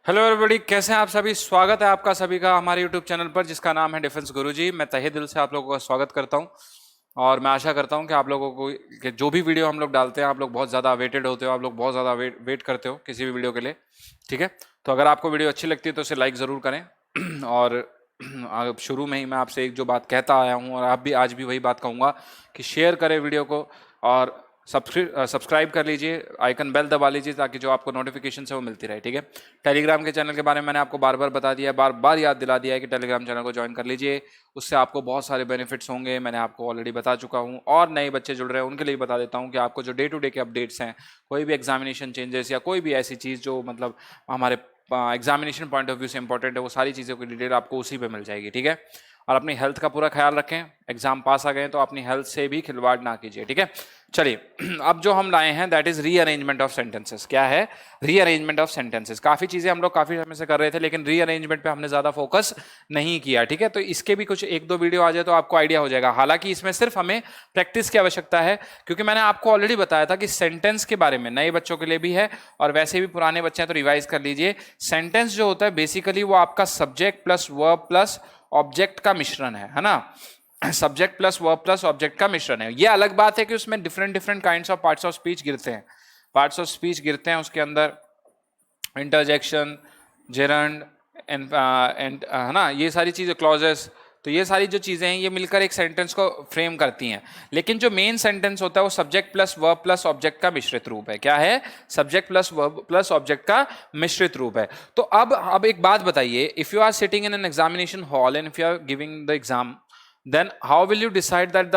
Hello everybody, कैसे हैं आप सभी। स्वागत है आपका सभी का हमारे यूट्यूब चैनल पर जिसका नाम है डिफेंस गुरुजी। मैं तहे दिल से आप लोगों का स्वागत करता हूं और मैं आशा करता हूं कि आप लोगों को कि जो भी वीडियो हम लोग डालते हैं आप लोग बहुत ज़्यादा वेटेड होते हो, आप लोग बहुत ज़्यादा वेट करते हो किसी भी वीडियो के लिए। ठीक है, तो अगर आपको वीडियो अच्छी लगती है तो उसे लाइक ज़रूर करें और शुरू में ही मैं आपसे एक जो बात कहता आया हूँ और आप भी आज भी वही बात कहूँगा कि शेयर करें वीडियो को और सब्सक्राइब कर लीजिए, आइकन बेल दबा लीजिए ताकि जो आपको नोटिफिकेशन है वो मिलती रहे। ठीक है, टेलीग्राम के चैनल के बारे में मैंने आपको बार बार बता दिया है, बार बार याद दिला दिया है कि टेलीग्राम चैनल को ज्वाइन कर लीजिए, उससे आपको बहुत सारे बेनिफिट्स होंगे। मैंने आपको ऑलरेडी बता चुका हूँ और नए बच्चे जुड़ रहे हैं उनके लिए बता देता हूँ कि आपको जो डे टू डे के अपडेट्स हैं, कोई भी एग्जामिनेशन चेंजेस या कोई भी ऐसी चीज़ जो मतलब हमारे एग्जामिनेशन पॉइंट ऑफ व्यू से इंपॉर्टेंट है, वो सारी चीज़ों की डिटेल आपको उसी पे मिल जाएगी। ठीक है, और अपनी हेल्थ का पूरा ख्याल रखें। एग्जाम पास आ गए तो अपनी हेल्थ से भी खिलवाड़ ना कीजिए। ठीक है, चलिए अब जो हम लाए हैं that is rearrangement of sentences. क्या है? Rearrangement of sentences. काफी चीजें हम लोग काफी समय से कर रहे थे लेकिन रीअरेंजमेंट पे हमने ज्यादा फोकस नहीं किया। ठीक है, तो इसके भी कुछ एक दो वीडियो आ जाए तो आपको आइडिया हो जाएगा। हालांकि इसमें सिर्फ हमें प्रैक्टिस की आवश्यकता है क्योंकि मैंने आपको ऑलरेडी बताया था कि सेंटेंस के बारे में नए बच्चों के लिए भी है और वैसे भी पुराने बच्चे हैं तो रिवाइज कर लीजिए। सेंटेंस जो होता है बेसिकली वो आपका subject plus verb plus object का मिश्रण है ना। Subject plus verb plus object का मिश्रण है। ये अलग बात है कि उसमें different different kinds of parts of speech गिरते हैं, पार्ट्स ऑफ स्पीच गिरते हैं उसके अंदर, इंटरजेक्शन, जेरंड एंड है ना, ये सारी चीजें, क्लॉजेस, तो ये सारी जो चीजें हैं ये मिलकर एक सेंटेंस को फ्रेम करती हैं। लेकिन जो मेन सेंटेंस होता है वो subject plus verb plus object का मिश्रित रूप है। क्या है? Subject plus verb plus object का मिश्रित रूप है। तो अब एक बात बताइए, if you are sitting in an examination hall and if you are giving the exam, then how will you decide that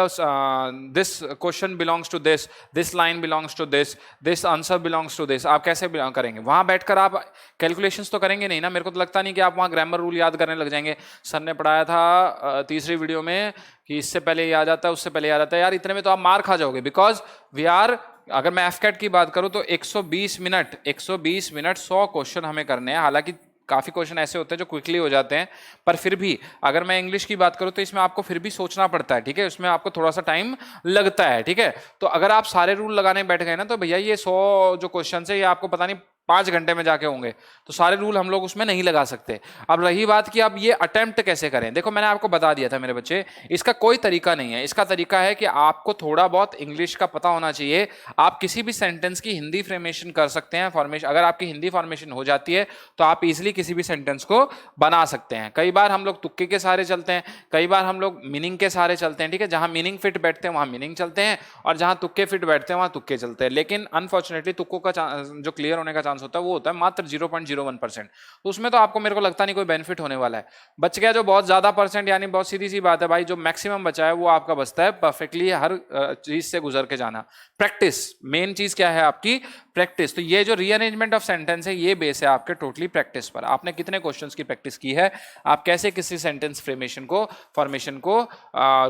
this question belongs to this line belongs to this answer belongs to this? आप कैसे belong करेंगे? वहां बैठकर आप calculations तो करेंगे नहीं ना। मेरे को तो लगता नहीं कि आप वहां ग्रामर रूल याद करने लग जाएंगे। सर ने पढ़ाया था तीसरी वीडियो में कि इससे पहले ये आ जाता है उससे पहले ये आ जाता है। यार इतने में तो आप मार खा जाओगे। बिकॉज वी आर, अगर मैं एफकेट की बात करूं तो 120 मिनट 100 क्वेश्चन हमें करने हैं। हालांकि काफी क्वेश्चन ऐसे होते हैं जो क्विकली हो जाते हैं, पर फिर भी अगर मैं इंग्लिश की बात करूं तो इसमें आपको फिर भी सोचना पड़ता है। ठीक है, उसमें आपको थोड़ा सा टाइम लगता है। ठीक है, तो अगर आप सारे रूल लगाने बैठ गए ना तो भैया ये 100 जो क्वेश्चन है ये आपको पता नहीं 5 घंटे में जाके होंगे, तो सारे रूल हम लोग उसमें नहीं लगा सकते। अब रही बात कि आप ये अटेम्प्ट कैसे करें, देखो मैंने आपको बता दिया था मेरे बच्चे, इसका कोई तरीका नहीं है। इसका तरीका है कि आपको थोड़ा बहुत इंग्लिश का पता होना चाहिए। आप किसी भी सेंटेंस की हिंदी फॉर्मेशन कर सकते हैं। फॉर्मेशन अगर आपकी हिंदी फॉर्मेशन हो जाती है तो आप इजिली किसी भी सेंटेंस को बना सकते हैं। कई बार हम लोग तुक्के के सहारे चलते हैं, कई बार हम लोग मीनिंग के सहारे चलते हैं। ठीक है, जहां मीनिंग फिट बैठते हैं वहां मीनिंग चलते हैं और जहां तुक्के फिट बैठते हैं वहां तुक्के चलते हैं। लेकिन अनफॉर्चुनेटली तुक्कों का जो क्लियर होने का चांस होता है वो होता है मात्र 0.01%। तो उसमें तो आपको मेरे को लगता नहीं कोई बेनिफिट होने वाला है। बच गया जो बहुत ज्यादा परसेंट, यानी बहुत सीधी सी बात है भाई, जो मैक्सिमम बचा है वो आपका बचता है परफेक्टली हर चीज से गुजर के जाना। प्रैक्टिस मेन चीज क्या है आपकी? प्रैक्टिस। तो ये जो रीअरेंजमेंट ऑफ सेंटेंस है ये बेस है आपके टोटली प्रैक्टिस पर। आपने कितने क्वेश्चंस की प्रैक्टिस की है, आप कैसे किसी सेंटेंस फॉर्मेशन को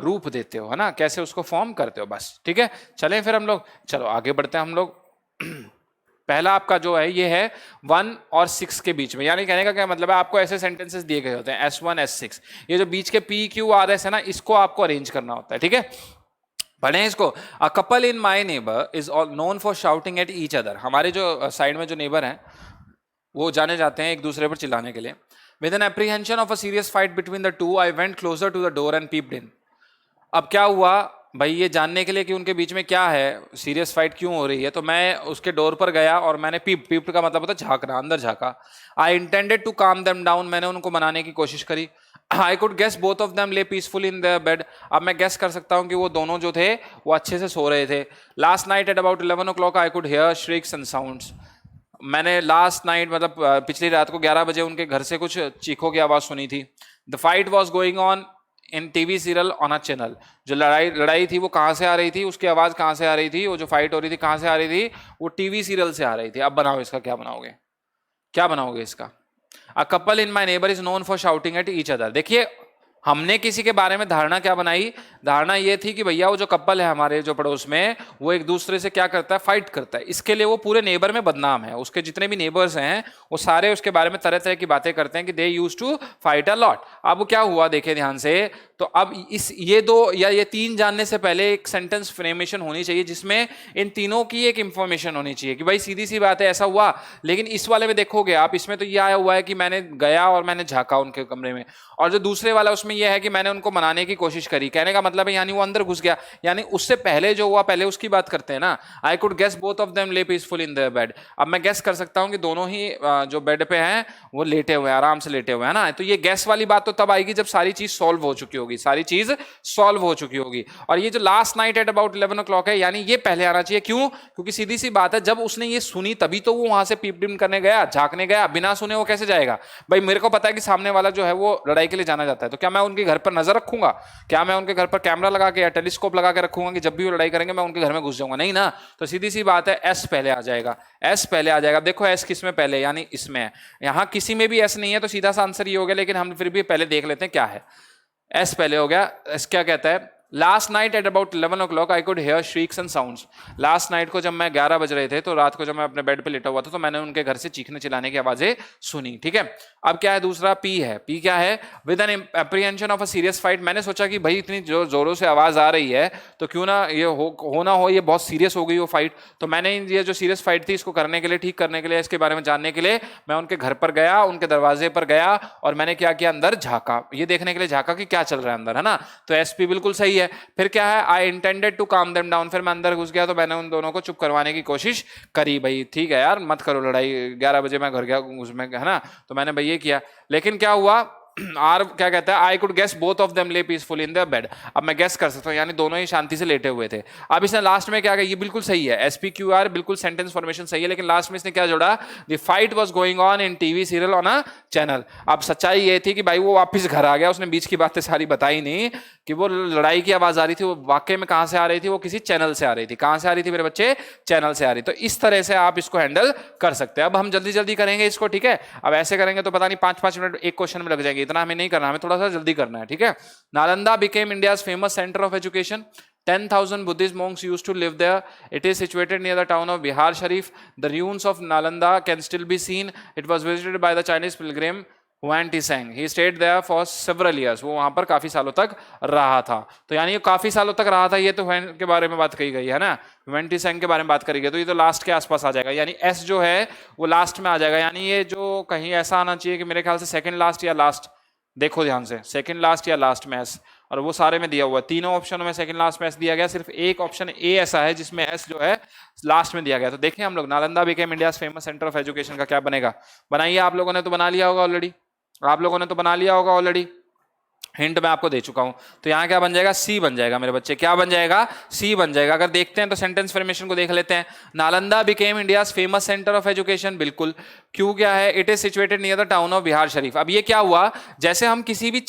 रूप देते हो, है ना, कैसे उसको फॉर्म करते हो, बस। ठीक है, चलें फिर हम लोग, चलो आगे बढ़ते हैं हम लोग। पहला आपका जो है ये है 1 और 6 के बीच में, यानी कहने का क्या मतलब है, आपको ऐसे सेंटेंसेस दिए गए होते हैं S1 S6, ये जो बीच के PQRS है ना, इसको आपको अरेंज करना होता है। ठीक है, पढ़ें इसको। A couple in my neighbour is known for shouting at each other. हमारे जो साइड में जो नेबर हैं वो जाने जाते हैं एक दूसरे पर चिल्लाने के लिए। With an apprehension of a serious fight between the two I went closer to the door and peeped in. अब क्या हुआ भाई, ये जानने के लिए कि उनके बीच में क्या है, सीरियस फाइट क्यों हो रही है, तो मैं उसके डोर पर गया और मैंने पीप्ड का मतलब होता है झांकना, अंदर झांका। I intended to calm them down, मैंने उनको मनाने की कोशिश करी। I could guess both of them lay peaceful in their bed. अब मैं गेस कर सकता हूँ कि वो दोनों जो थे वो अच्छे से सो रहे थे। Last night at about 11 o'clock I could hair श्रीक्स and sounds. मैंने लास्ट नाइट मतलब पिछली रात को 11 बजे उनके घर से कुछ चीखों की आवाज सुनी थी। The fight was going on in TV serial on a channel. जो लड़ाई थी वो कहाँ से आ रही थी, उसकी आवाज कहाँ से आ रही थी, वो जो फाइट हो रही थी कहाँ से आ रही थी, वो टीवी सीरियल से आ रही थी। अब बनाओ इसका, क्या बनाओगे, क्या बनाओगे इसका? A couple in my neighbour is known for shouting at each other. देखिए हमने किसी के बारे में धारणा क्या बनाई, धारणा ये थी कि भैया वो जो कपल है हमारे जो पड़ोस में, वो एक दूसरे से क्या करता है, फाइट करता है। इसके लिए वो पूरे नेबर में बदनाम है। उसके जितने भी नेबर्स हैं वो सारे उसके बारे में तरह तरह की बातें करते हैं कि they use to fight a lot. अब क्या हुआ देखे ध्यान से, तो तो अब इस ये दो या ये तीन जानने से पहले एक सेंटेंस फ्रेमेशन होनी चाहिए जिसमें इन तीनों की एक इंफॉर्मेशन होनी चाहिए कि भाई सीधी सी बात है ऐसा हुआ। लेकिन इस वाले में देखोगे आप, इसमें तो ये आया हुआ है कि मैंने गया और मैंने झांका उनके कमरे में, और जो दूसरे वाला उसमें यह है कि मैंने उनको मनाने की कोशिश करी। कहने का मतलब है यानी वो अंदर घुस गया, यानी उससे पहले जो हुआ पहले उसकी बात करते हैं ना। I could guess both of them lay peaceful in their bed. अब मैं गेस कर सकता हूं कि दोनों ही जो बेड पे हैं वो लेटे हुए हैं, आराम से लेटे हुए हैं ना। तो ये गेस वाली बात तो तब आएगी जब सारी चीज सॉल्व हो चुकी होगी, सारी चीज सॉल्व हो चुकी होगी। और ये जो last night at about 11 o'clock है, यानी ये पहले आना चाहिए। क्यों? क्योंकि सीधी सी बात है, जब उसने ये सुनी तभी तो वो वहां से पीप डिम करने गया, झांकने गया। बिना सुने वो कैसे जाएगा? भाई मेरे को पता है कि सामने वाला जो है वो लड़ाई के लिए जाना जाता है, तो क्या मैं उनके घर पर नजर रखूंगा? क्या मैं उनके घर पर कैमरा लगा के या टेलीस्कोप लगा के रखूंगा कि जब भी वो लड़ाई करेंगे मैं उनके घर में घुस जाऊंगा? नहीं ना। तो सीधी सी बात है, एस पहले आ जाएगा, एस पहले आ जाएगा। देखो एस किस में पहले, यानी इसमें है। यहां किसी में भी एस नहीं है तो सीधा सा आंसर ये हो गया, लेकिन हम फिर भी पहले देख लेते हैं क्या है। एस पहले हो गया। एस क्या कहता है? Last night at about 11 o'clock I could hair श्रीक्स and sounds. Last night को जब मैं 11 बज रहे थे, तो रात को जब मैं अपने बेड पे लेटा हुआ था, तो मैंने उनके घर से चीखने चिल्लाने की आवाजें सुनी। ठीक है। अब क्या है? दूसरा पी है। पी क्या है? With an apprehension of a serious fight. मैंने सोचा कि भाई इतनी जो जोरों से आवाज आ रही है तो क्यों ना ये हो ना हो ये बहुत सीरियस हो गई वो फाइट। तो मैंने ये जो सीरियस फाइट थी इसको करने के लिए, ठीक करने के लिए, इसके बारे में जानने के लिए मैं उनके घर पर गया, उनके दरवाजे पर गया और मैंने क्या किया? अंदर झांका, ये देखने के लिए झांका कि क्या चल रहा है अंदर, है ना। तो एसपी बिल्कुल सही है। फिर क्या है? I intended to calm them down. फिर मैं अंदर घुस गया तो मैंने उन दोनों को चुप करवाने की कोशिश करी। भाई ठीक है यार, मत करो लड़ाई, 11 बजे मैं घर गया उसमें, है ना। तो मैंने भाई ये किया। लेकिन क्या हुआ? आर क्या कहता है? I could guess both of them lay peaceful in their bed. अब मैं गेस कर सकता हूँ, यानी दोनों ही शांति से लेटे हुए थे। अब इसने लास्ट में क्या कहा? ये बिल्कुल सही है, SPQR बिल्कुल सेंटेंस फॉर्मेशन सही है, लेकिन लास्ट में इसने क्या जोड़ा? The fight was going on in TV serial on a channel. अब सच्चाई ये थी कि भाई वो वापस घर आ गया, उसने बीच की बातें सारी बताई नहीं कि वो लड़ाई की आवाज आ रही थी, वो वाकई में कहां से आ रही थी? वो किसी चैनल से आ रही थी। कहां से आ रही थी मेरे बच्चे? चैनल से आ रही। तो इस तरह से आप इसको हैंडल कर सकते हैं। अब हम जल्दी जल्दी करेंगे इसको, ठीक है। अब ऐसे करेंगे तो पता नहीं 5-5 मिनट एक क्वेश्चन में लग जाएंगे, इतना हमें नहीं करना, हमें थोड़ा सा जल्दी करना है, ठीक है। Nalanda became India's famous centre of education. 10,000 Buddhist monks used to live there. It is situated near the town of Bihar Sharif. The ruins of Nalanda can still be seen. It was visited by the Chinese pilgrim Huan Tisang. He stayed there for several years. वो वहां पर काफी सालों तक रहा था। तो यानी ये काफी सालों तक रहा था, ये तो हुएन के बारे में बात कही गई है ना, हुएन टिसेंग के बारे में बात करी गई, तो ये तो लास्ट के आसपास आ जाएगा, यानी एस जो है वो लास्ट में आ जाएगा। यानी ये जो कहीं ऐसा आना चाहिए कि मेरे ख्याल से सेकंड लास्ट या लास्ट, देखो ध्यान से, सेकंड लास्ट या लास्ट में एस, और वो सारे में दिया हुआ है, तीनों ऑप्शनों में सेकंड लास्ट में एस दिया गया, सिर्फ एक ऑप्शन ए ऐसा है जिसमें एस जो है लास्ट में दिया गया। तो देखें हम लोग, Nalanda became India's famous centre of education का क्या बनेगा? बनाइए, आप लोगों ने तो बना लिया होगा ऑलरेडी, आप लोगों ने तो बना लिया होगा ऑलरेडी, हिंट मैं आपको दे चुका हूं। तो यहां क्या बन जाएगा? सी बन जाएगा मेरे बच्चे, क्या बन जाएगा? सी बन जाएगा। अगर देखते हैं तो सेंटेंस फॉर्मेशन को देख लेते हैं। Nalanda became India's famous centre of education, बिल्कुल। क्यों क्या है? It is situated near the town of Bihar Sharif. अब ये क्या हुआ? जैसे हम किसी भी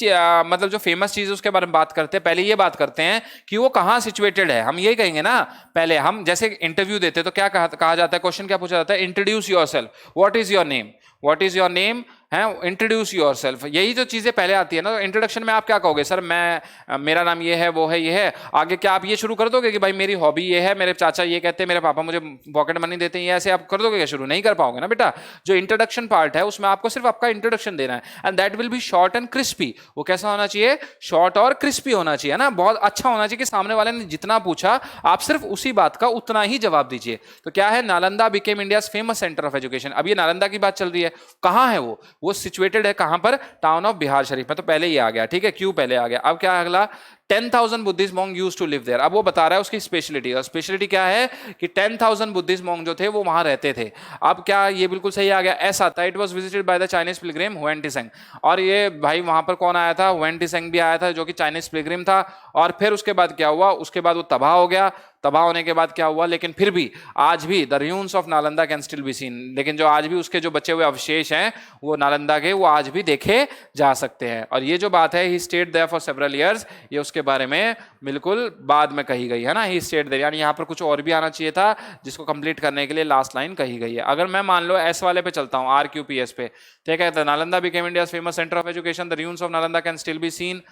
मतलब जो फेमस चीज है उसके बारे में बात करते हैं, पहले ये बात करते हैं कि वो कहाँ सिचुएटेड है, हम यही कहेंगे ना। पहले हम जैसे इंटरव्यू देते हैं तो क्या कहा जाता है? क्वेश्चन क्या पूछा जाता है? Introduce your self, what is your name, what is your name है, इंट्रोड्यूस योर सेल्फ, यही जो चीजें पहले आती है ना। इंट्रोडक्शन में आप क्या कहोगे? सर मैं, मेरा नाम ये है, वो है, ये है। आगे क्या आप ये शुरू कर दोगे कि भाई मेरी हॉबी ये है, मेरे चाचा ये कहते हैं, मेरे पापा मुझे पॉकेट मनी देते हैं, ये ऐसे आप कर दोगे क्या शुरू? नहीं कर पाओगे ना बेटा। जो इंट्रोडक्शन पार्ट है उसमें आपको सिर्फ आपका इंट्रोडक्शन देना है, and that will be short and crispy. वो कैसा होना चाहिए? शॉर्ट और क्रिस्पी होना चाहिए ना, बहुत अच्छा होना चाहिए कि सामने वाले ने जितना पूछा आप सिर्फ उसी बात का उतना ही जवाब दीजिए। तो क्या है? Nalanda became India's famous centre of education. अब ये नालंदा की बात चल रही है, कहां है वो सिचुएटेड है कहां पर? टाउन ऑफ बिहार शरीफ में। तो पहले ही आ गया, ठीक है, क्यों पहले आ गया। अब क्या अगला? 10,000 Buddhist monk used to live there. अब वो बता रहा है उसकी स्पेशलिटी, और स्पेशलिटी क्या है कि 10,000 बुद्धिस्ट मॉन्ग जो थे वो वहां रहते थे। अब क्या ये बिल्कुल सही आ गया, एस आता है। It was visited by the Chinese pilgrim Hiuen Tsang. और ये भाई वहां पर कौन आया था? हुएन टिसेंग भी आया था, जो कि चाइनीज पिलग्रिम था। और फिर उसके बाद क्या हुआ? उसके बाद वो तबाह हो गया। तबाह होने के बाद क्या हुआ? लेकिन फिर भी आज भी the ruins of Nalanda can still be scene. लेकिन जो आज भी उसके जो बचे हुए अवशेष हैं वो नालंदा के, वो आज भी देखे जा सकते हैं। और ये जो बात है, he stayed there for several years, ये उसके बारे में बिल्कुल बाद में कही गई है ना। ही स्टेड देयर, यानी यहाँ पर कुछ और भी आना चाहिए था जिसको कंप्लीट करने के लिए लास्ट लाइन कही गई है। अगर मैं मान लो एस वाले पे चलता हूँ, RQPS पे, ठीक है, Nalanda became India's famous centre of education, the ruins of Nalanda can still be seen.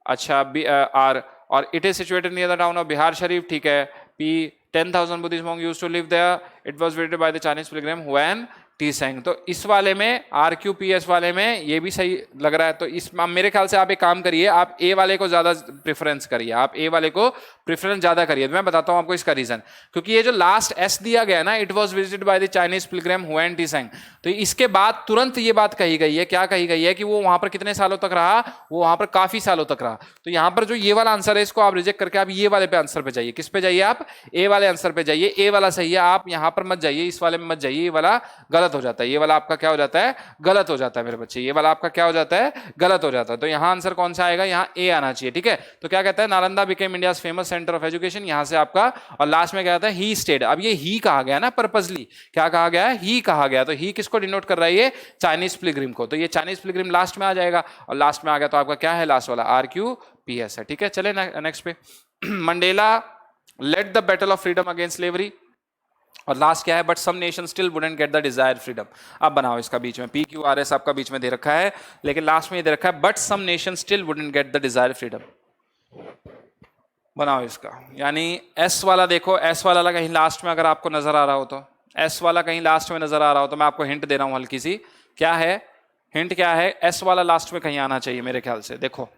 अच्छा, आर, और it is situated near the town of Bihar Sharif, ठीक है। P, 10,000 Buddhist monks used to live there. It was visited by the Chinese pilgrim Huan Tsang. तो इस वाले में RQPS वाले में ये भी सही लग रहा है। तो इस मेरे ख्याल से आप एक काम करिए, आप ए वाले को ज्यादा प्रेफरेंस करिए, आप ए वाले को प्रेफरेंस ज्यादा करिए। तो मैं बताता हूं आपको इसका रीजन, क्योंकि ये जो लास्ट एस दिया गया ना, it was visited by the Chinese pilgrim Hiuen Tsang, तो इसके बाद तुरंत ये बात कही गई है, क्या कही गई है कि वो वहां पर कितने सालों तक रहा, वो वहां पर काफी सालों तक रहा। तो यहां पर जो ये वाला आंसर है इसको आप रिजेक्ट करके आप ये वाले पे आंसर पे जाइए। किस पे जाइए? आप ए वाले आंसर पे जाइए, ए वाला सही है। आप यहां पर मत जाइए, इस वाले में मत जाइए, ये वाला गलत हो जाता है, ये वाला आपका क्या हो जाता है? गलत हो जाता है मेरे बच्चे, ये वाला आपका क्या हो जाता है? गलत हो जाता है। तो यहां आंसर कौन सा आएगा? यहाँ ए आना चाहिए, ठीक है। तो क्या कहता है? Nalanda became India's famous centre of education, यहां से आपका, और लास्ट में क्या कहता है? He state. अब ये ही कहा गया ना पर्पसली, क्या कहा गया है? ही कहा गया। तो ही किसको डिनोट कर रहा है? ये चाइनीज पिलग्रिम को। तो ये चाइनीज पिलग्रिम लास्ट में आ जाएगा, और लास्ट में आ गया तो आपका क्या है? लास्ट वाला RQPS है, ठीक है। चले नेक्स्ट पे। Mandela led the battle of freedom against slavery, और लास्ट क्या है? But some nation still wouldn't get the desired freedom. अब बनाओ इसका बीच में, PQRS आपका बीच में दे रखा है, लेकिन लास्ट में ये दे रखा है but some nation still wouldn't get the desired freedom. बनाओ इसका, यानी एस वाला देखो, एस वाला कहीं लास्ट में अगर आपको नजर आ रहा हो, तो एस वाला कहीं लास्ट में नजर आ रहा हो तो मैं आपको हिंट दे रहा हूं हल्की सी। क्या है हिंट? क्या है? एस वाला लास्ट में कहीं आना चाहिए मेरे ख्याल से। देखो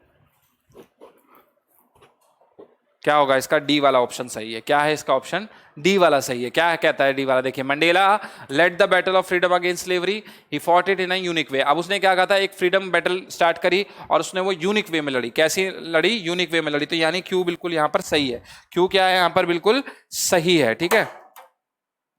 क्या होगा इसका? डी वाला ऑप्शन सही है। क्या है इसका ऑप्शन? डी वाला सही है। क्या कहता है डी वाला? देखिए, Mandela led the battle of freedom against slavery, he fought it in a unique way. अब उसने क्या कहा था? एक फ्रीडम बैटल स्टार्ट करी और उसने वो यूनिक वे में लड़ी। कैसी लड़ी? यूनिक वे में लड़ी। तो यानी क्यू बिल्कुल यहां पर सही है। क्यू क्या है? यहां पर बिल्कुल सही है, ठीक है।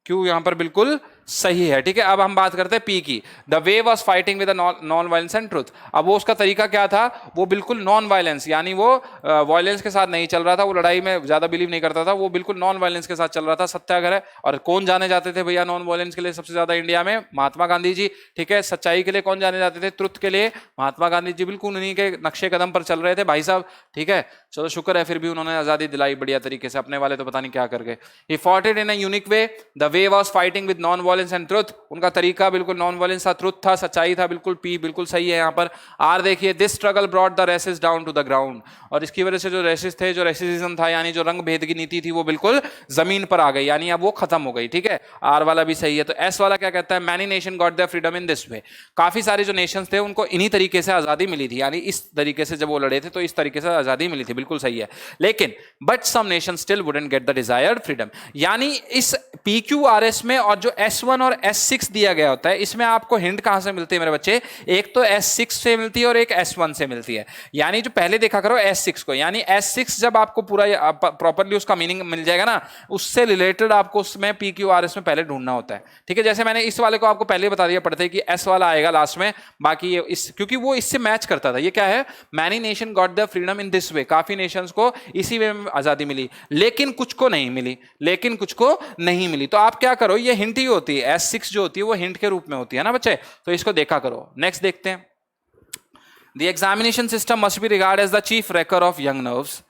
क्यू यहां पर बिल्कुल सही है, ठीक है। अब हम बात करते हैं पी की। The way was fighting with non violence and truth. अब वो उसका तरीका क्या था? वो बिल्कुल नॉन वायलेंस, यानी वो वायलेंस के साथ नहीं चल रहा था, वो लड़ाई में ज्यादा बिलीव नहीं करता था, वो बिल्कुल नॉन वायलेंस के साथ चल रहा था, सत्याग्रह। और कौन जाने जाते थे भैया नॉन वायलेंस के लिए सबसे ज्यादा इंडिया में? महात्मा गांधी जी, ठीक है। सच्चाई के लिए कौन जाने जाते थे? ट्रुथ के लिए महात्मा गांधी जी, बिल्कुल उन्हीं के नक्शे कदम पर चल रहे थे भाई साहब, ठीक है। चलो शुक्र है फिर भी उन्होंने आजादी दिलाई बढ़िया तरीके से, अपने वाले तो पता नहीं क्या कर गए। ही fought it in a unique way, the way was fighting with non violence and truth. उनका तरीका बिल्कुल नॉन वायलेंस था, ट्रुथ था, सच्चाई था, बिल्कुल पी बिल्कुल सही है यहाँ पर। आर देखिए, this struggle brought the races down to the ground, और इसकी वजह से जो रेसिस थे, जो रेसिज्म था, यानी जो रंग भेद की नीति थी, वो बिल्कुल जमीन पर आ गई, यानी अब वो खत्म हो गई, ठीक है। आर वाला भी सही है। तो एस वाला क्या कहता है? Many nation got their freedom in this way. काफी सारे जो नेशंस थे उनको इन्हीं तरीके से आजादी मिली थी, यानी इस तरीके से जब वो लड़े थे तो इस तरीके से आजादी मिली थी, बिल्कुल सही है। लेकिन but some nation still wouldn't get the desired freedom, यानी इस PQRS में और जो S1 और S6 दिया गया होता है, इसमें आपको हिंट कहां से मिलती है मेरे बच्चे? एक तो S6 से मिलती है और एक S1 से मिलती है। यानी जो पहले देखा करो S6 को, यानी S6 जब आपको पूरा प्रॉपरली उसका मीनिंग मिल जाएगा ना, उससे रिलेटेड आपको उसमें PQRS में पहले ढूंढना होता है, ठीक है। जैसे मैंने इस वाले को आपको पहले बता दिया पढ़ते कि S वाला आएगा लास्ट में, बाकी इस क्योंकि वो इससे मैच करता था। ये क्या है? Many nation got the freedom in this way, काफी नेशंस को इसी वे में आजादी मिली, लेकिन कुछ को नहीं मिली, लेकिन कुछ को नहीं मिली। तो आप क्या करो, ये हिंट ही होती है, S6 जो होती है वो हिंट के रूप में होती है ना बच्चे, तो इसको देखा करो। नेक्स्ट देखते हैं। The examination system must be regard as the chief wrecker of young nerves.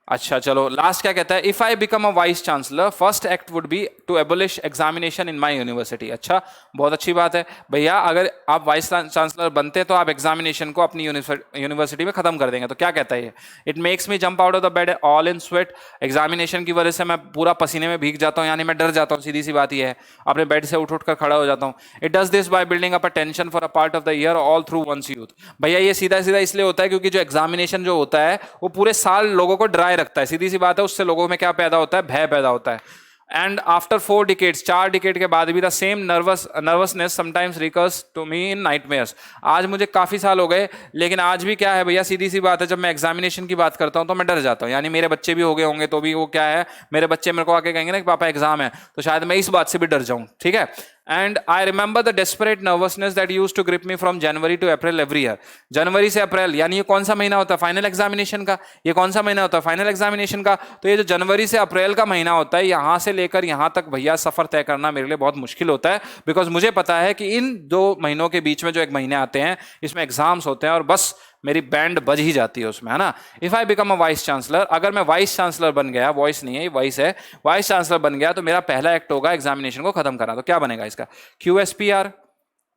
अच्छा चलो, लास्ट क्या कहता है? If I become a vice chancellor, first act would be to abolish examination in my university. अच्छा, बहुत अच्छी बात है भैया, अगर आप वाइस चांसलर बनते हैं तो आप एग्जामिनेशन को अपनी यूनिवर्सिटी में खत्म कर देंगे। तो क्या कहता है ये? It makes me jump out of the bed all in sweat. Examination की वजह से मैं पूरा पसीने में भीग जाता हूँ, यानी मैं डर जाता हूँ, सीधी सी बात ये है, अपने बेड से उठ कर खड़ा हो जाता हूँ। It does this by building up a tension for a part of the year all through once youth. भैया ये सीधा सीधा इसलिए होता है क्योंकि जो एग्जामिनेशन जो होता है वो पूरे साल लोगों को ड्राई रखता है, सीधी सी बात है। उससे लोगों में क्या पैदा होता है? भय पैदा होता है। एंड आफ्टर 4 डिकेड्स, 4 डिकेड के बाद भी the same nervousness sometimes recurs to me in nightmares. आज मुझे काफी साल हो गए, लेकिन आज भी क्या है भैया, सीधी सी बात है, जब मैं एग्जामिनेशन की बात करता हूं तो मैं डर जाता हूं। यानी मेरे बच्चे भी हो गए होंगे तो भी वो क्या है, मेरे बच्चे मेरे को आके कहेंगे ना कि पापा एग्जाम है, तो शायद मैं इस बात से भी डर जाऊं, ठीक है। And I remember the desperate nervousness that used to grip me from January to April every year. जनवरी से अप्रैल, यानी ये कौन सा महीना होता है? फाइनल एग्जामिनेशन का। ये कौन सा महीना होता है? फाइनल एग्जामिनेशन का। तो ये जो जनवरी से अप्रैल का महीना होता है, यहां से लेकर यहां तक भैया सफर तय करना मेरे लिए बहुत मुश्किल होता है, बिकॉज मुझे पता है कि इन 2 महीनों के बीच में जो एक महीने आते हैं, इसमें एग्जाम्स होते हैं और बस मेरी बैंड बज ही जाती है उसमें, है ना। If I become a vice chancellor, अगर मैं वाइस चांसलर बन गया, वॉइस नहीं है ये वाइस है, वाइस चांसलर बन गया तो मेरा पहला एक्ट होगा एग्जामिनेशन को खत्म करना। तो क्या बनेगा इसका? QSPR,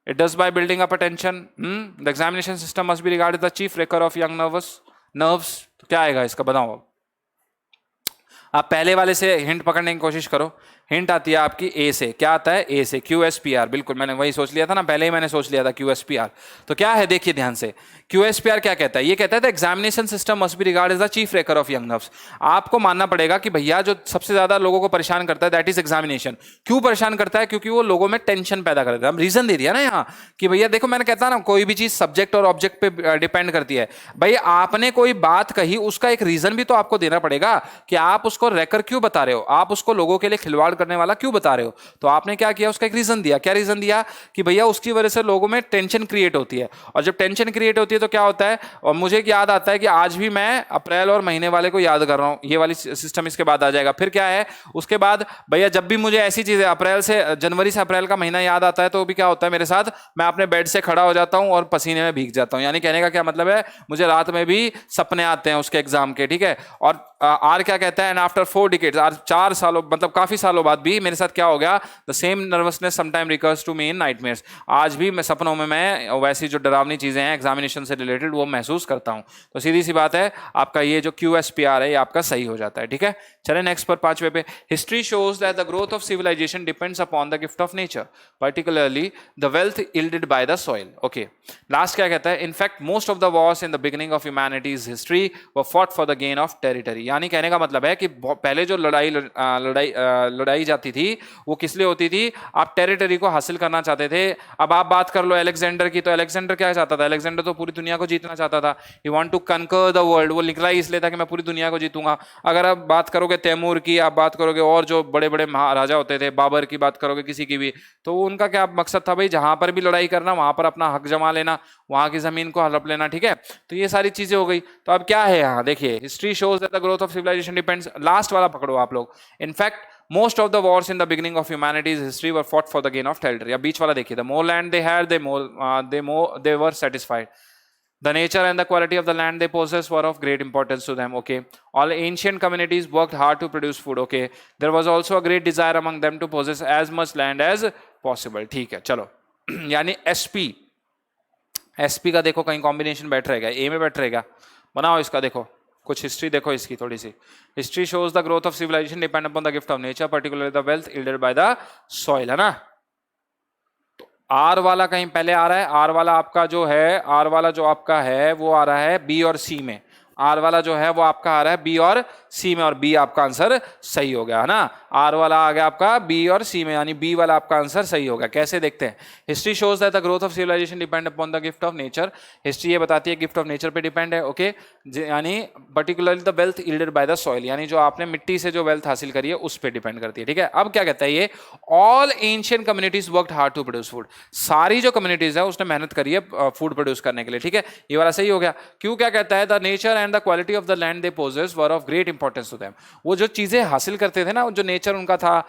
it does by building up attention, the examination system must be regarded the chief wrecker of young nerves. तो क्या आएगा इसका? बताओ आप पहले वाले से हिंट पकड़ने की कोशिश करो। हिंट आती है आपकी ए से। क्या आता है? ए से, QSPR। बिल्कुल, मैंने वही सोच लिया था ना, पहले ही मैंने सोच लिया था QSPR। तो क्या है देखिए ध्यान से, QSPR क्या कहता है? ये कहता है the examination system must be regard as the chief wrecker of young nerves. आपको मानना पड़ेगा कि भैया जो सबसे ज्यादा लोगों को परेशान करता है दैट इज एग्जामिनेशन। क्यों परेशान करता है? क्योंकि वो लोगों में टेंशन पैदा कर देता है। हम रीजन दे दिया ना यहाँ कि भैया देखो, मैंने कहता ना कोई भी चीज सब्जेक्ट और ऑब्जेक्ट पे डिपेंड करती है। भाई आपने कोई बात कही, उसका एक रीजन भी तो आपको देना पड़ेगा कि आप उसको रेकर क्यों बता रहे हो, आप उसको लोगों के लिए खिलवाड़ करने वाला क्यों बता रहे हो। तो आपने क्या किया, उसका एक रीजन दिया। क्या रीजन दिया? कि भैया उसकी वजह से लोगों में टेंशन क्रिएट होती है, और जब टेंशन क्रिएट होती है तो क्या होता है। और मुझे याद आता है कि आज भी मैं अप्रैल और महीने वाले को याद कर रहा हूं, ये वाली सिस्टम इसके बाद आ जाएगा। फिर क्या है उसके बाद, भैया जब भी मुझे ऐसी चीजें अप्रैल से, जनवरी से अप्रैल का महीना याद आता है तो भी क्या होता है मेरे साथ, मैं अपने बेड से खड़ा हो जाता हूं और पसीने में भीग जाता हूं। यानी कहने का क्या मतलब है, मुझे रात में भी सपने आते हैं उसके एग्जाम के, ठीक है। और आर क्या कहता है, एंड आफ्टर 4 डिकेड्स, 4 सालों मतलब काफी सालों बाद भी मेरे साथ क्या हो गया, the same nervousness sometime recurs to me in nightmares. आज भी मैं सपनों में मैं वैसी जो डरावनी चीजें हैं एग्जामिनेशन से रिलेटेड वो महसूस करता हूं। तो सीधी सी बात है, आपका ये जो QSPR है ये आपका सही हो जाता है, ठीक है। चले नेक्स्ट पर 5वें पे, history shows that the growth of civilisation depends upon the gift of nature, particularly the wealth yielded by the soil. Okay, last क्या कहता है, in fact most of the wars in the beginning of humanities history were fought for the gain of territory. यानी कहने का मतलब है कि पहले जो लड़ाई जाती थी वो किस लिए होती थी, आप टेरिटरी को हासिल करना चाहते थे। अब आप बात कर लो अलेक्जेंडर की, तो अलेक्जेंडर क्या चाहता था, अलेक्जेंडर तो पूरी दुनिया को जीतना चाहता था। He want to conquer the world, वो निकला ही इसलिए था कि मैं पूरी दुनिया को जीतूंगा। अगर आप बात करोगे तैमूर की, आप बात करोगे और जो बड़े बड़े महाराजा होते थे, बाबर की बात करोगे, किसी की भी, तो उनका क्या मकसद था भाई, जहां पर भी लड़ाई करना वहां पर अपना हक जमा लेना, वहां की जमीन को हड़प लेना, ठीक है। तो ये सारी चीजें हो गई। तो अब क्या है यहाँ देखिए, history shows that the growth of civilisation depends, last वाला पकड़ो आप लोग, in fact most of the wars in the beginning of humanity's history were fought for the gain of territory। या बीच वाला देखिए, the more land they had, they were satisfied। The nature and the quality of the land they possessed were of great importance to them। Okay, all ancient communities worked hard to produce food। Okay, there was also a great desire among them to possess as much land as possible। ठीक है, चलो यानी SP का देखो कहीं combination बैठ रहेगा, ए में बैठ रहेगा, बनाओ इसका। देखो कुछ हिस्ट्री देखो इसकी थोड़ी सी, history shows the growth of civilisation depend upon the gift of nature, particularly the wealth yielded by the soil, है ना। तो आर वाला कहीं पहले आ रहा है, आर वाला आपका जो है, आर वाला जो आपका है वो आ रहा है बी और सी में, आर वाला जो है वो आपका आ रहा है बी और सी में, और बी आपका आंसर सही हो गया, है ना। आर वाला आ गया आपका बी और सी में, यानी बी वाला आपका आंसर सही हो गया। कैसे देखते हैं, history shows that the growth of civilisation depend upon the gift of nature. History ये बताती है गिफ्ट ऑफ नेचर पे डिपेंड है। ओके, यानी particularly the wealth yielded by the soil, यानी जो आपने मिट्टी से जो वेल्थ हासिल करी है उस पर डिपेंड करती है, ठीक है। अब क्या कहता है ये, all ancient communities worked hard to produce food. सारी जो कम्युनिटीज है उसने मेहनत करी है फूड प्रोड्यूस करने के लिए, ठीक है। ये वाला सही हो गया। क्यों, क्या कहता है, the nature and the quality of the land they possess were of great importance to them. वो जो चीजें हासिल करते थे ना, जो नेचर उनका था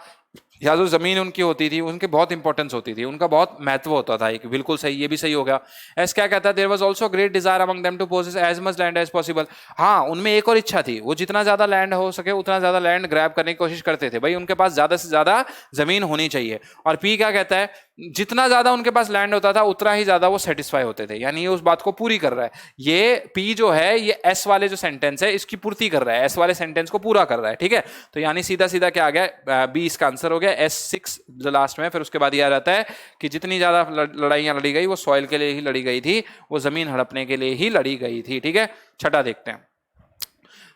या जो जमीन उनकी होती थी, उनकी बहुत इंपॉर्टेंस होती थी, उनका बहुत महत्व होता था। एक बिल्कुल सही, ये भी सही हो गया। एस क्या कहता है, there was also great desire among them to possess as much land as possible. हाँ, उनमें एक और इच्छा थी, वो जितना ज्यादा लैंड हो सके उतना ज्यादा लैंड ग्रैब करने की कोशिश करते थे। भाई उनके पास ज्यादा से ज्यादा जमीन होनी चाहिए। और पी क्या कहता है, जितना ज्यादा उनके पास लैंड होता था उतना ही ज्यादा वो सेटिस्फाई होते थे, यानी ये उस बात को पूरी कर रहा है। ये पी जो है ये एस वाले जो सेंटेंस है इसकी पूर्ति कर रहा है, एस वाले सेंटेंस को पूरा कर रहा है, ठीक है। तो यानी सीधा सीधा क्या आ गया, बी इसका आंसर हो गया। S6 जो लास्ट में, फिर उसके बाद यह रहता है कि जितनी ज्यादा लड़ाइयां लड़ी गई वो सॉइल के लिए ही लड़ी गई थी, वो जमीन हड़पने के लिए ही लड़ी गई थी, ठीक है। छठा देखते हैं,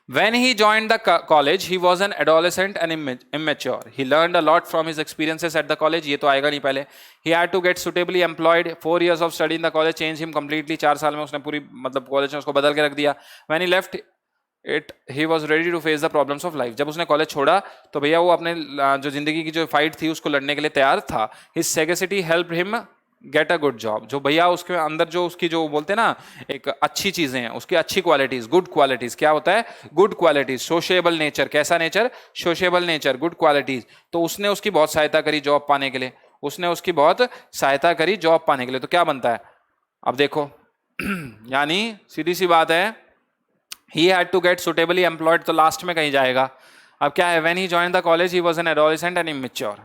When he joined the college, he was an adolescent and immature. He learned a lot from his experiences at the college. ये तो आएगा नहीं पहले. He had to get suitably employed. 4 years of study in the college changed him completely. 4 साल में उसने पूरी मतलब कॉलेज में उसको बदल के रख दिया. When he left it, he was ready to face the problems of life. जब उसने कॉलेज छोड़ा तो भैया वो अपने जो जिंदगी की जो फाइट थी उसको लड़ने के लिए तैयार था. His sagacity helped him get a good job. जो भैया उसके अंदर जो उसकी जो बोलते हैं ना एक अच्छी चीजें हैं, उसकी अच्छी क्वालिटीज, गुड क्वालिटीज. क्या होता है गुड क्वालिटीज? Sociable nature. कैसा nature? Sociable nature, good qualities. तो उसने उसकी बहुत सहायता करी जॉब पाने के लिए, उसने उसकी बहुत सहायता करी जॉब पाने के लिए. तो क्या बनता है अब देखो यानी सीधी सी बात है, he had to get suitably employed, तो लास्ट में कहीं जाएगा. अब क्या है, when he joined the college he was an adolescent and immature.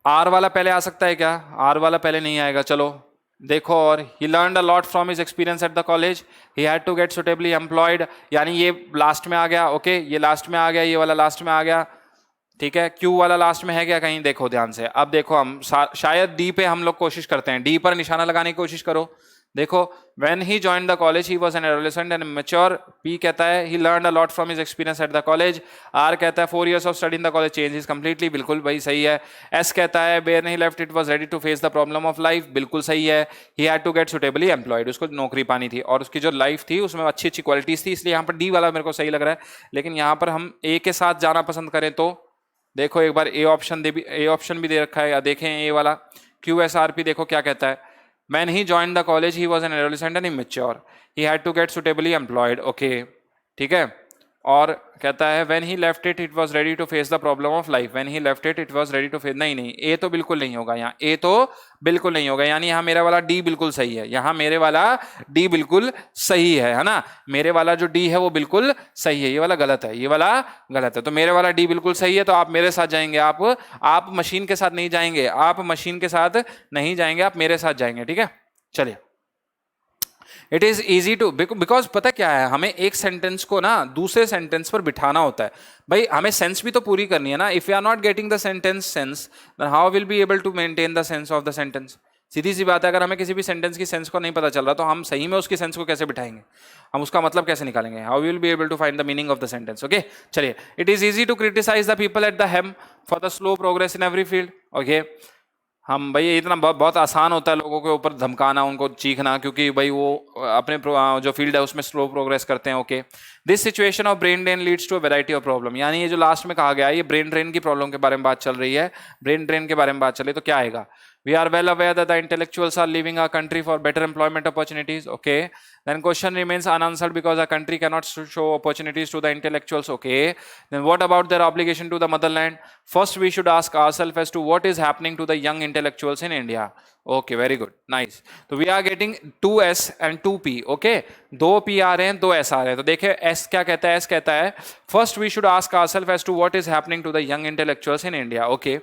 R वाला पहले आ सकता है क्या? आर वाला पहले नहीं आएगा. चलो देखो, और he learned a lot from his experience at the college. He had to get suitably employed, यानी ये लास्ट में आ गया. ओके, ये लास्ट में आ गया, ये वाला लास्ट में आ गया. ठीक है, क्यू वाला लास्ट में है क्या कहीं, देखो ध्यान से। अब देखो हम शायद डी पे हम लोग कोशिश करते हैं, डी पर निशाना लगाने की कोशिश करो। देखो, when he joined the college he was an adolescent and mature. P कहता है he learned a lot from his experience at the college. R कहता है 4 years of study in the college changed his completely, बिल्कुल भाई सही है। S कहता है when he left it was ready to face the problem of life, बिल्कुल सही है। He had to get suitably employed, उसको नौकरी पानी थी और उसकी जो लाइफ थी उसमें अच्छी अच्छी क्वालिटीज थी, इसलिए यहाँ पर डी वाला मेरे को सही लग रहा है। लेकिन यहाँ पर हम ए के साथ जाना पसंद करें तो देखो एक बार ए ऑप्शन भी दे रखा है, या देखें ए वाला QSRP, देखो क्या कहता है। When he joined the college, he was an adolescent and immature. He had to get suitably employed. Okay, ठीक है। और कहता है when he left it, it was ready to face the problem of life. When he left it, it was ready to face. नहीं, ए तो बिल्कुल नहीं होगा यहाँ, ए तो बिल्कुल नहीं होगा, यानी यहाँ मेरा वाला डी बिल्कुल सही है। यहाँ मेरे वाला डी बिल्कुल सही है ना। मेरे वाला जो डी है वो बिल्कुल सही है, ये वाला गलत है, ये वाला गलत है। तो मेरे वाला डी बिल्कुल सही है, तो आप मेरे साथ जाएंगे। आप मशीन के साथ नहीं जाएंगे, आप मशीन के साथ नहीं जाएंगे, आप मेरे साथ जाएंगे, ठीक है। चलिए, it is easy to, because पता क्या है, हमें एक सेंटेंस को ना दूसरे सेंटेंस पर बिठाना होता है भाई, हमें सेंस भी तो पूरी करनी है ना। If you are not getting the sentence sense, then how will be able to maintain the sense of the sentence. सीधी सी बात है, अगर हमें किसी भी सेंटेंस की सेंस को नहीं पता चल रहा तो हम सही में उसकी सेंस को कैसे बिठाएंगे, हम उसका मतलब कैसे निकालेंगे, how will be able to find the meaning of the sentence. Okay, चलिए, it is easy to criticise the people at the helm for the slow progress in every field. Okay, हम भाई इतना बहुत आसान होता है लोगों के ऊपर धमकाना, उनको चीखना, क्योंकि भाई वो अपने जो फील्ड है उसमें स्लो प्रोग्रेस करते हैं। Okay, this situation of brain drain leads to a variety of problem, यानी ये जो लास्ट में कहा गया है, ये ब्रेन ड्रेन की प्रॉब्लम के बारे में बात चल रही है, ब्रेन ड्रेन के बारे में बात चल रही है, तो क्या आएगा। We are well aware that the intellectuals are leaving our country for better employment opportunities. Okay, then question remains unanswered because our country cannot show opportunities to the intellectuals. Okay, then what about their obligation to the motherland? First we should ask ourselves as to what is happening to the young intellectuals in India. Okay, very good, nice. So we are getting 2S and 2P. Okay, 2 P आ रहे हैं, 2 S आ रहे हैं। तो देखिए S क्या कहता है, S कहता है first we should ask ourselves as to what is happening to the young intellectuals in India. Okay,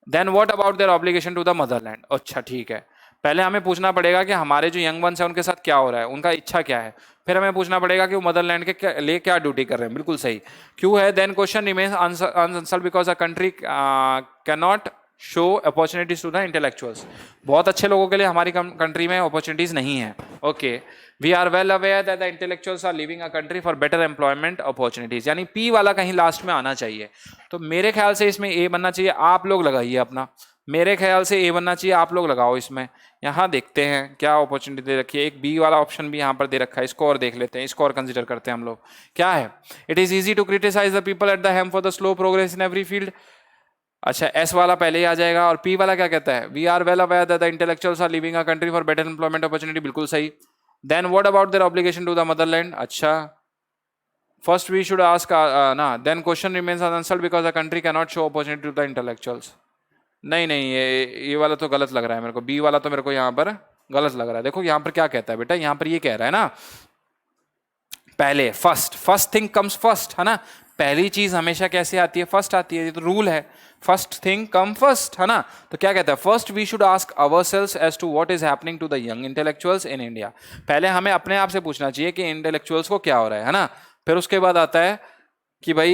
then what about their obligation to the motherland. अच्छा ठीक है, पहले हमें पूछना पड़ेगा कि हमारे जो यंग वंस है उनके साथ क्या हो रहा है, उनका इच्छा क्या है। फिर हमें पूछना पड़ेगा कि वो मदरलैंड के लिए क्या ड्यूटी कर रहे हैं, बिल्कुल सही। क्यों है, then question remains unanswered because a country can not show opportunities to the intellectuals. बहुत अच्छे लोगों के लिए हमारी कंट्री में अपॉर्चुनिटीज नहीं है। Okay, we are well aware that the intellectuals are living a country for better employment opportunities, यानी पी वाला कहीं लास्ट में आना चाहिए। तो मेरे ख्याल से इसमें ए बनना चाहिए, आप लोग लगाइए अपना, मेरे ख्याल से ए बनना चाहिए, आप लोग लगाओ इसमें। यहाँ देखते हैं क्या अपॉर्चुनिटी दे रखी है, एक बी वाला ऑप्शन भी यहाँ पर दे रखा है, इसको और देख लेते हैं, इसको और कंसिडर करते हैं हम लोग। क्या है, it is easy to criticise the people at the helm for the slow progress in every field. अच्छा, एस वाला पहले ही आ जाएगा। और पी वाला क्या कहता है, we are well aware that the intellectuals are living a country for better employment opportunity, बिल्कुल सही। Then what about their obligation to the motherland. अच्छा, फर्स्ट वी शुड आस्क ना, then question remains unanswered because the country can not show opportunity to the intellectuals. नहीं, ये वाला तो गलत लग रहा है मेरे को, बी वाला तो मेरे को यहाँ पर गलत लग रहा है। देखो यहाँ पर क्या कहता है बेटा, यहाँ पर ये कह रहा है ना, पहले फर्स्ट थिंग कम्स फर्स्ट, है ना। पहली चीज हमेशा कैसे आती है, फर्स्ट आती है, ये तो रूल है, फर्स्ट थिंग कम फर्स्ट, है ना। तो क्या कहता है, first we should ask ourselves as to what is happening to the young intellectuals in India. पहले हमें अपने आप से पूछना चाहिए कि इंटेलेक्चुअल्स को क्या हो रहा है ना। फिर उसके बाद आता है कि भाई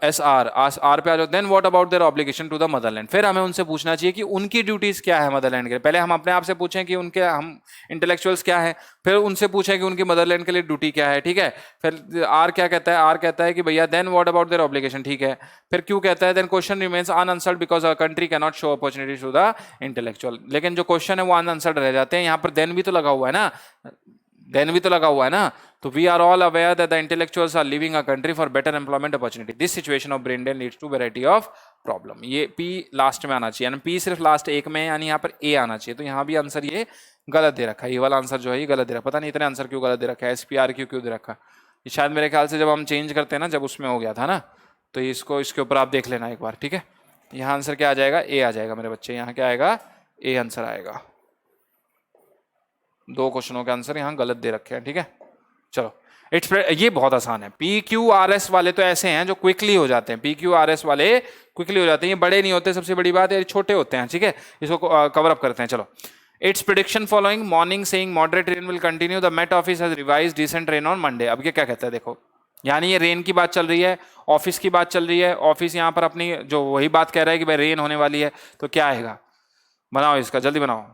एस आर पे आ जाओ, then what about their obligation to the motherland. फिर हमें उनसे पूछना चाहिए कि उनकी ड्यूटीज क्या है मदरलैंड के लिए। पहले हम अपने आप से पूछें कि उनके हम इंटेलेक्चुअल्स क्या है, फिर उनसे पूछें कि उनकी मदरलैंड के लिए ड्यूटी क्या है, ठीक है। फिर आर क्या कहता है, आर कहता है कि भैया then what about their obligation, ठीक है। फिर क्यों कहता है, then question remains unanswered because a country can not show opportunities to the intellectual. लेकिन जो क्वेश्चन है वो अनआंसर्ड रह जाते हैं। यहाँ पर देन भी तो लगा हुआ है ना, देन भी तो लगा हुआ है ना। तो we are all aware that the intellectuals are living a country for better employment opportunity, this situation of brain drain leads to variety of problem. ये पी लास्ट में आना चाहिए, यानी पी सिर्फ लास्ट एक में, यानी यहाँ पर ए आना चाहिए। तो यहाँ भी आंसर ये गलत दे रखा है, ये वाला आंसर जो है ये गलत दे रखा है। पता नहीं इतने आंसर क्यों गलत दे रखा है, SPR क्यों दे रखा है, ये शायद मेरे ख्याल से जब हम चेंज करते हैं ना, जब उसमें हो गया था ना, तो इसको इसके ऊपर आप देख लेना एक बार, ठीक है। यहाँ आंसर क्या आ जाएगा, ए आ जाएगा मेरे बच्चे, यहाँ क्या आएगा, ए आंसर आएगा। 2 क्वेश्चनों के आंसर यहाँ गलत दे रखे हैं, ठीक है। चलो, ये बहुत आसान है। PQRS वाले तो ऐसे हैं जो क्विकली हो जाते हैं, PQRS वाले क्विकली हो जाते हैं, ये बड़े नहीं होते, सबसे बड़ी बात है छोटे होते हैं, ठीक है। इसको कवर अप करते हैं। चलो, its prediction following morning saying moderate rain will continue, the met office has revised decent rain on Monday. अब ये क्या कहता है, देखो यानी ये रेन की बात चल रही है, ऑफिस की बात चल रही है, ऑफिस यहाँ पर अपनी जो वही बात कह रहा है कि भाई रेन होने वाली है, तो क्या आएगा? बनाओ इसका, जल्दी बनाओ।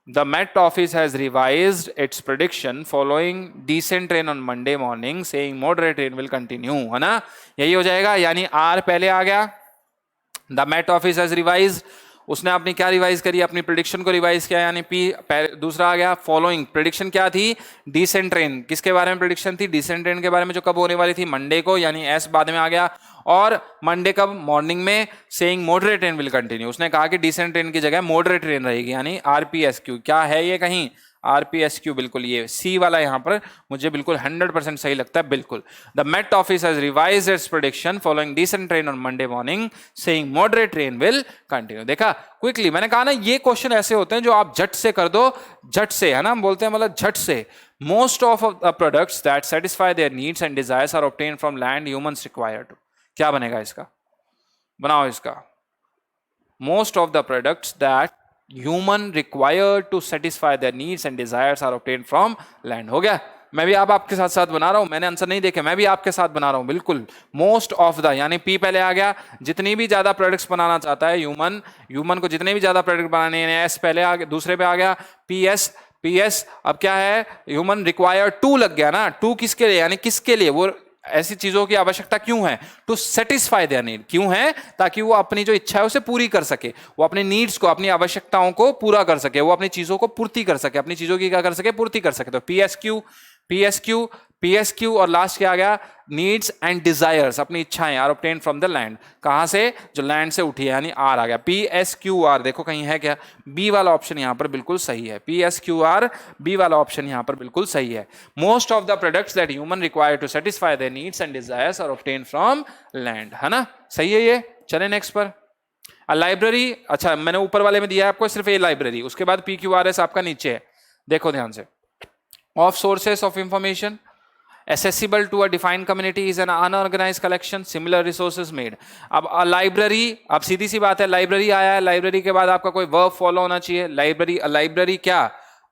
The Met Office has revised its prediction following decent rain on Monday morning, saying moderate rain will continue, है ना? यही हो जाएगा, यानी आर पहले आ गया। The met office has revise, उसने अपनी क्या रिवाइज करी? अपनी प्रिडिक्शन को रिवाइज किया, यानी पी दूसरा आ गया। फॉलोइंग प्रिडिक्शन क्या थी? Decent rain. किसके बारे में प्रिडिक्शन थी? डिसेंट रेन के बारे में, जो कब होने वाली थी? मंडे को, यानी एस बाद में आ गया। और मंडे कब? मॉर्निंग में। Saying moderate rain will continue, उसने कहा कि डिसेंट रेन की जगह मॉडरेट रेन रहेगी, यानी आरपीएसक्यू। क्या है ये कहीं? आरपीएसक्यू, बिल्कुल ये सी वाला यहां पर मुझे बिल्कुल 100% सही लगता है, बिल्कुल। The met office has revised its prediction following decent rain on Monday morning, saying moderate rain will continue. देखा क्विकली, मैंने कहा ना ये क्वेश्चन ऐसे होते हैं जो आप झट से कर दो, झट से, है ना, हम बोलते हैं मतलब झट से। Most of the products that satisfy their needs and desires are obtained from land humans require to. क्या बनेगा इसका? बनाओ इसका। Most of the products that human required to satisfy their needs and desires are obtained from land. हो गया? मैं भी आप आपके साथ साथ बना रहा हूं, मैंने आंसर नहीं देखे, मैं भी आपके साथ बना रहा हूं, बिल्कुल। मोस्ट ऑफ द, यानी पी पहले आ गया। जितनी भी ज्यादा प्रोडक्ट्स बनाना चाहता है ह्यूमन को जितने भी ज्यादा प्रोडक्ट बनाने हैं, एस पहले आ गया, दूसरे पे आ गया पीएस। अब क्या है? ह्यूमन रिक्वायर टू लग गया ना। टू किसके लिए? यानी किसके लिए? वो ऐसी चीजों की आवश्यकता क्यों है? To satisfy their need. क्यों है? ताकि वो अपनी जो इच्छा है उसे पूरी कर सके, वो अपने नीड्स को, अपनी आवश्यकताओं को पूरा कर सके, वो अपनी चीजों को पूर्ति कर सके, अपनी चीजों की क्या कर सके? पूर्ति कर सके। तो पीएसक्यू और लास्ट क्या आ गया? नीड्स एंड डिजायर्स, अपनी इच्छाएं, are obtained from the land. कहां से? जो लैंड से उठी है, यानी आर आ गया। पीएसक्यूआर, देखो कहीं है क्या? बी वाला ऑप्शन यहां पर बिल्कुल सही है। पीएसक्यूआर, बी वाला ऑप्शन यहां पर बिल्कुल सही है। Most of the products that human require to satisfy their needs and desires are obtained from land, है ना? सही है ये। चले नेक्स्ट पर। लाइब्रेरी, अच्छा मैंने ऊपर वाले में दिया है आपको सिर्फ ये लाइब्रेरी, उसके बाद पीक्यूआरएस आपका नीचे है, देखो ध्यान से। Of sources of information accessible to a defined community is an unorganized collection similar resources made। अब लाइब्रेरी, अब सीधी सी बात है, लाइब्रेरी आया है, लाइब्रेरी के बाद आपका कोई वर्ब फॉलो होना चाहिए। लाइब्रेरी क्या?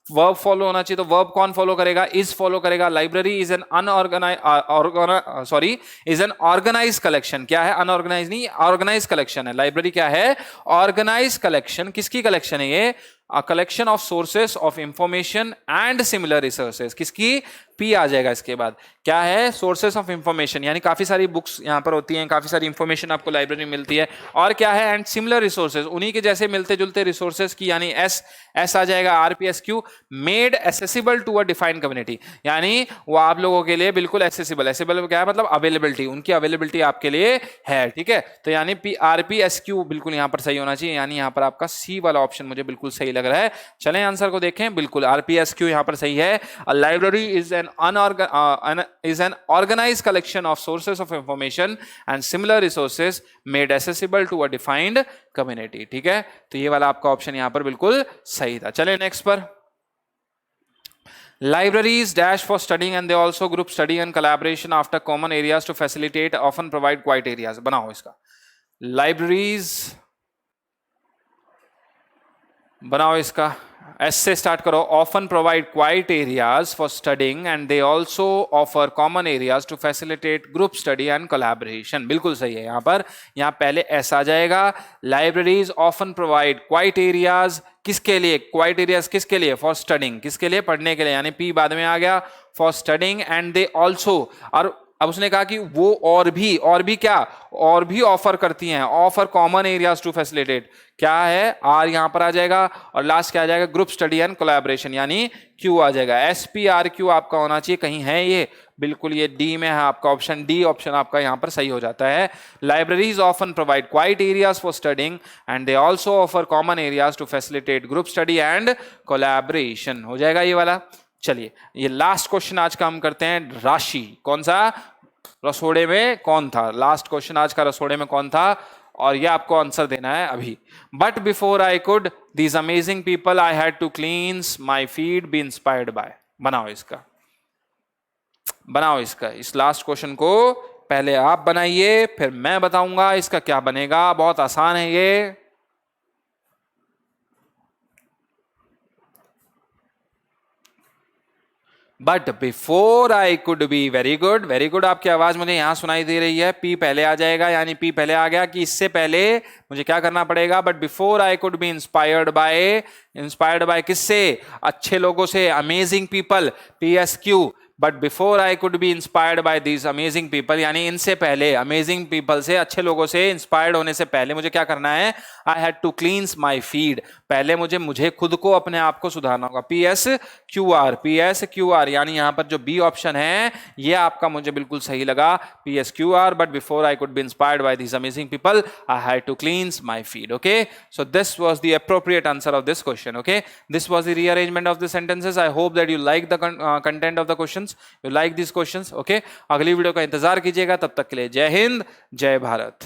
वर्ब फॉलो होना चाहिए, तो वर्ब कौन फॉलो करेगा? इज फॉलो करेगा। Library is an is an organise collection. क्या है? अनऑर्गेनाइज नहीं, ऑर्गेनाइज कलेक्शन है। लाइब्रेरी क्या है? Organise collection. किसकी कलेक्शन है ये? A collection of sources of information and similar resources। किसकी? पी आ जाएगा इसके बाद। क्या है? सोर्सेस ऑफ इंफॉर्मेशन, यानी काफी सारी बुक्स यहां पर होती हैं, काफी सारी इंफॉर्मेशन आपको लाइब्रेरी में मिलती है। और क्या है? एंड सिमिलर रिसोर्सेज, उन्हीं के जैसे मिलते जुलते रिसोर्सेज की, यानी एस आ जाएगा। R P S Q, made accessible to a defined community, यानी वो आप लोगों के लिए बिल्कुल एसेसिबल। एसेसिबल क्या है? मतलब अवेलेबिलिटी, उनकी अवेलेबिलिटी आपके लिए है, ठीक है। तो यानी आरपीएसक्यू बिल्कुल यहां पर सही होना चाहिए, यानी यहां पर आपका सी वाला ऑप्शन मुझे बिल्कुल सही लग रहा है। चलें आंसर को देखें, बिल्कुल आरपीएसक्यू यहां पर सही है। Library is an organized collection of sources of information and similar resources made accessible to a defined community। ठीक है, तो ये वाला आपका ऑप्शन यहां पर बिल्कुल सही था। चलें नेक्स्ट पर। Libraries dash for studying and they also group study and collaboration after common areas to facilitate often provide quiet areas। बनाओ इसका। लाइब्रेरीज बनाओ इसका, एस से स्टार्ट करो। Often provide quiet areas for studying and they also offer common areas to facilitate group study and collaboration. बिल्कुल सही है, यहाँ पहले एस आ जाएगा। Libraries often provide quiet areas, किसके लिए? क्वाइट एरियाज किसके लिए? फॉर स्टडिंग, किसके लिए? पढ़ने के लिए, यानी पी बाद में आ गया। For studying and they also, और अब उसने कहा कि वो और भी क्या? और भी ऑफर करती हैं। Offer common areas to facilitate, क्या है? आर यहां पर आ जाएगा और लास्ट क्या आ जाएगा? ग्रुप स्टडी एंड कोलैबोरेशन, यानी क्यू आ जाएगा। एसपीआरक्यू आपका होना चाहिए, कहीं है ये? बिल्कुल ये डी में है आपका ऑप्शन डी, ऑप्शन आपका यहां पर सही हो जाता है। Libraries often provide quiet areas for studying and they also offer common areas to facilitate group study and collaboration, हो जाएगा ये वाला। चलिए ये लास्ट क्वेश्चन आज का हम करते हैं। राशि कौन सा? रसोड़े में कौन था? लास्ट क्वेश्चन आज का, रसोड़े में कौन था? और ये आपको आंसर देना है अभी। But before I could these amazing people I had to cleanse my feed be inspired by. बनाओ इसका, बनाओ इसका। इस लास्ट क्वेश्चन को पहले आप बनाइए, फिर मैं बताऊंगा इसका क्या बनेगा। बहुत आसान है ये। But before I could B, very good very good, आपकी आवाज मुझे यहां सुनाई दे रही है, पी पहले आ जाएगा, यानी पी पहले आ गया कि इससे पहले मुझे क्या करना पड़ेगा, but before I could be inspired bye किससे, अच्छे लोगों से, amazing people, PSQ, but before I could be inspired by these amazing people, यानी इनसे पहले, अमेजिंग पीपल से, अच्छे लोगों से इंस्पायर्ड होने से पहले मुझे क्या करना है, I had to cleanse my feed, पहले मुझे खुद को, अपने आप को सुधारना होगा। PSQR, यानी यहां पर जो बी ऑप्शन है ये आपका मुझे बिल्कुल सही लगा, PSQR, but before I could be inspired by these amazing people I had to cleanse my feed. Okay, so this was the appropriate answer of this question. Okay, this was the rearrangement of the sentences. I hope that you like the content of the questions, you like these questions. Okay, अगली video का इंतजार कीजिएगा, तब तक के लिए जय हिंद, जय भारत।